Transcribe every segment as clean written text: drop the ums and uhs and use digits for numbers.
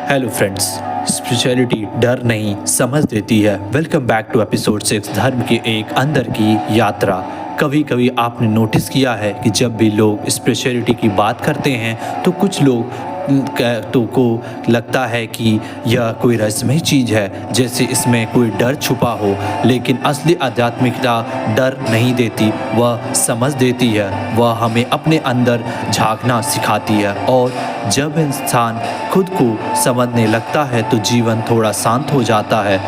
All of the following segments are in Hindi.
हेलो फ्रेंड्स, स्पिरिचुअलिटी डर नहीं समझ देती है। वेलकम बैक टू एपिसोड 6, धर्म की एक अंदर की यात्रा। कभी कभी आपने नोटिस किया है कि जब भी लोग स्पिरिचुअलिटी की बात करते हैं तो कुछ लोग को लगता है कि यह कोई रहस्यमय चीज़ है, जैसे इसमें कोई डर छुपा हो। लेकिन असली आध्यात्मिकता डर नहीं देती, वह समझ देती है। वह हमें अपने अंदर झांकना सिखाती है, और जब इंसान खुद को समझने लगता है तो जीवन थोड़ा शांत हो जाता है।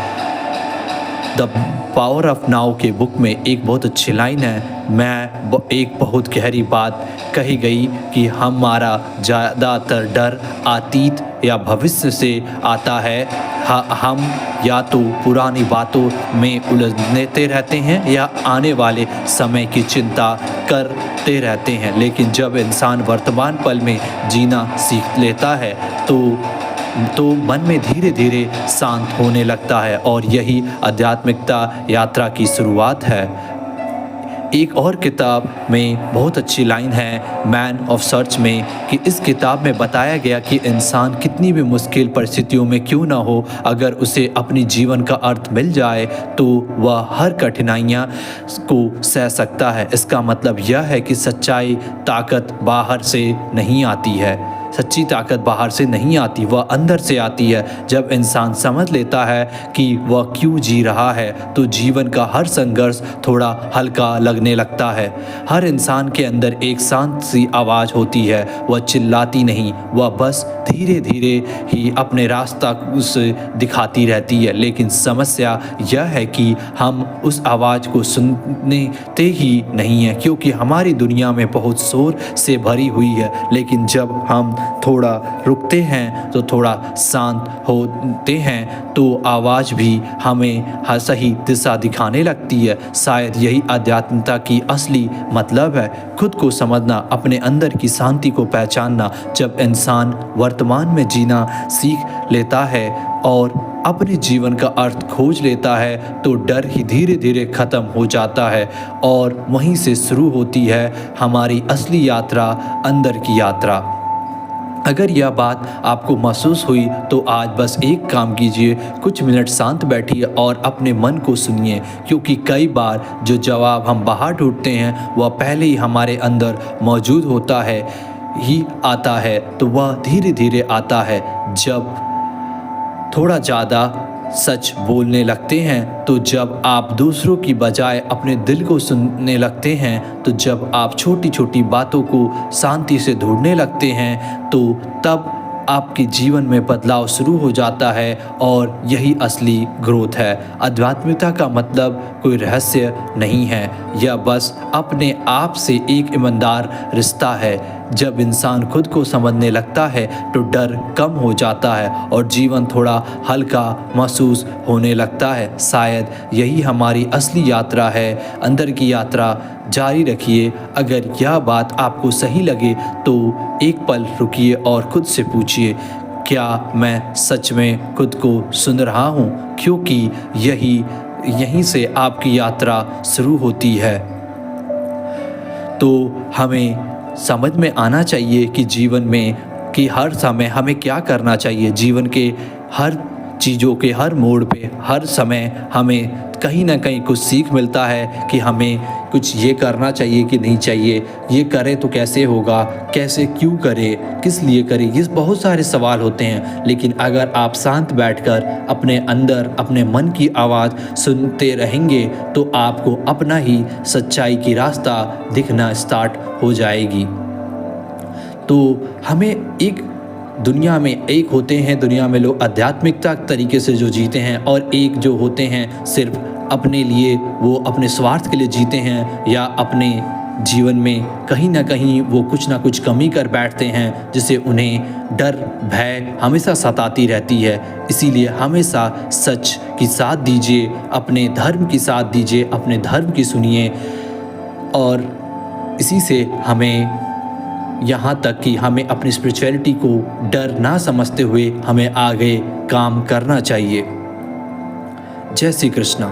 द पावर ऑफ नाउ के बुक में एक बहुत अच्छी लाइन है, एक बहुत गहरी बात कही गई कि हमारा ज़्यादातर डर अतीत या भविष्य से आता है। हम या तो पुरानी बातों में उलझते रहते हैं या आने वाले समय की चिंता करते रहते हैं। लेकिन जब इंसान वर्तमान पल में जीना सीख लेता है तो मन में धीरे धीरे शांत होने लगता है, और यही आध्यात्मिकता यात्रा की शुरुआत है। एक और किताब में बहुत अच्छी लाइन है, मैन ऑफ सर्च में, कि इस किताब में बताया गया कि इंसान कितनी भी मुश्किल परिस्थितियों में क्यों ना हो, अगर उसे अपनी जीवन का अर्थ मिल जाए तो वह हर कठिनाइयाँ को सह सकता है। इसका मतलब यह है कि सच्चाई ताकत बाहर से नहीं आती है, सच्ची ताकत बाहर से नहीं आती, वह अंदर से आती है। जब इंसान समझ लेता है कि वह क्यों जी रहा है तो जीवन का हर संघर्ष थोड़ा हल्का लगने लगता है। हर इंसान के अंदर एक शांत सी आवाज़ होती है, वह चिल्लाती नहीं, वह बस धीरे धीरे ही अपने रास्ता उसे दिखाती रहती है। लेकिन समस्या यह है कि हम उस आवाज़ को सुनते ही नहीं हैं, क्योंकि हमारी दुनिया में बहुत शोर से भरी हुई है। लेकिन जब हम थोड़ा रुकते हैं तो थोड़ा शांत होते हैं तो आवाज़ भी हमें सही दिशा दिखाने लगती है। शायद यही आध्यात्मिकता की असली मतलब है, खुद को समझना, अपने अंदर की शांति को पहचानना। जब इंसान वर्तमान में जीना सीख लेता है और अपने जीवन का अर्थ खोज लेता है तो डर ही धीरे धीरे ख़त्म हो जाता है, और वहीं से शुरू होती है हमारी असली यात्रा, अंदर की यात्रा। अगर यह बात आपको महसूस हुई तो आज बस एक काम कीजिए, कुछ मिनट शांत बैठिए और अपने मन को सुनिए, क्योंकि कई बार जो जवाब हम बाहर ढूंढते हैं वह पहले ही हमारे अंदर मौजूद होता है ही आता है। तो वह धीरे धीरे आता है जब थोड़ा ज़्यादा सच बोलने लगते हैं, तो जब आप दूसरों की बजाय अपने दिल को सुनने लगते हैं, तो जब आप छोटी छोटी बातों को शांति से ढूंढने लगते हैं, तो तब आपके जीवन में बदलाव शुरू हो जाता है। और यही असली ग्रोथ है। आध्यात्मिकता का मतलब कोई रहस्य नहीं है, यह बस अपने आप से एक ईमानदार रिश्ता है। जब इंसान खुद को समझने लगता है तो डर कम हो जाता है और जीवन थोड़ा हल्का महसूस होने लगता है। शायद यही हमारी असली यात्रा है, अंदर की यात्रा। जारी रखिए। अगर यह बात आपको सही लगे तो एक पल रुकिए और खुद से पूछिए, क्या मैं सच में खुद को सुन रहा हूँ? क्योंकि यहीं से आपकी यात्रा शुरू होती है। तो हमें समझ में आना चाहिए कि जीवन में कि हर समय हमें क्या करना चाहिए। जीवन के हर चीज़ों के हर मोड़ पे हर समय हमें कहीं ना कहीं कुछ सीख मिलता है कि हमें कुछ ये करना चाहिए कि नहीं चाहिए, ये करें तो कैसे होगा, कैसे, क्यों करें, किस लिए करें, ये बहुत सारे सवाल होते हैं। लेकिन अगर आप शांत बैठकर अपने अंदर अपने मन की आवाज़ सुनते रहेंगे तो आपको अपना ही सच्चाई की रास्ता दिखना स्टार्ट हो जाएगी। तो हमें एक दुनिया में एक होते हैं, दुनिया में लोग आध्यात्मिकता तरीके से जो जीते हैं, और एक जो होते हैं सिर्फ अपने लिए, वो अपने स्वार्थ के लिए जीते हैं, या अपने जीवन में कहीं ना कहीं वो कुछ ना कुछ कमी कर बैठते हैं, जिससे उन्हें डर भय हमेशा सताती रहती है। इसीलिए हमेशा सच की साथ दीजिए, अपने धर्म की साथ दीजिए, अपने धर्म की सुनिए, और इसी से हमें यहाँ तक कि हमें अपनी स्पिरिचुअलिटी को डर ना समझते हुए हमें आगे काम करना चाहिए। जय श्री कृष्णा।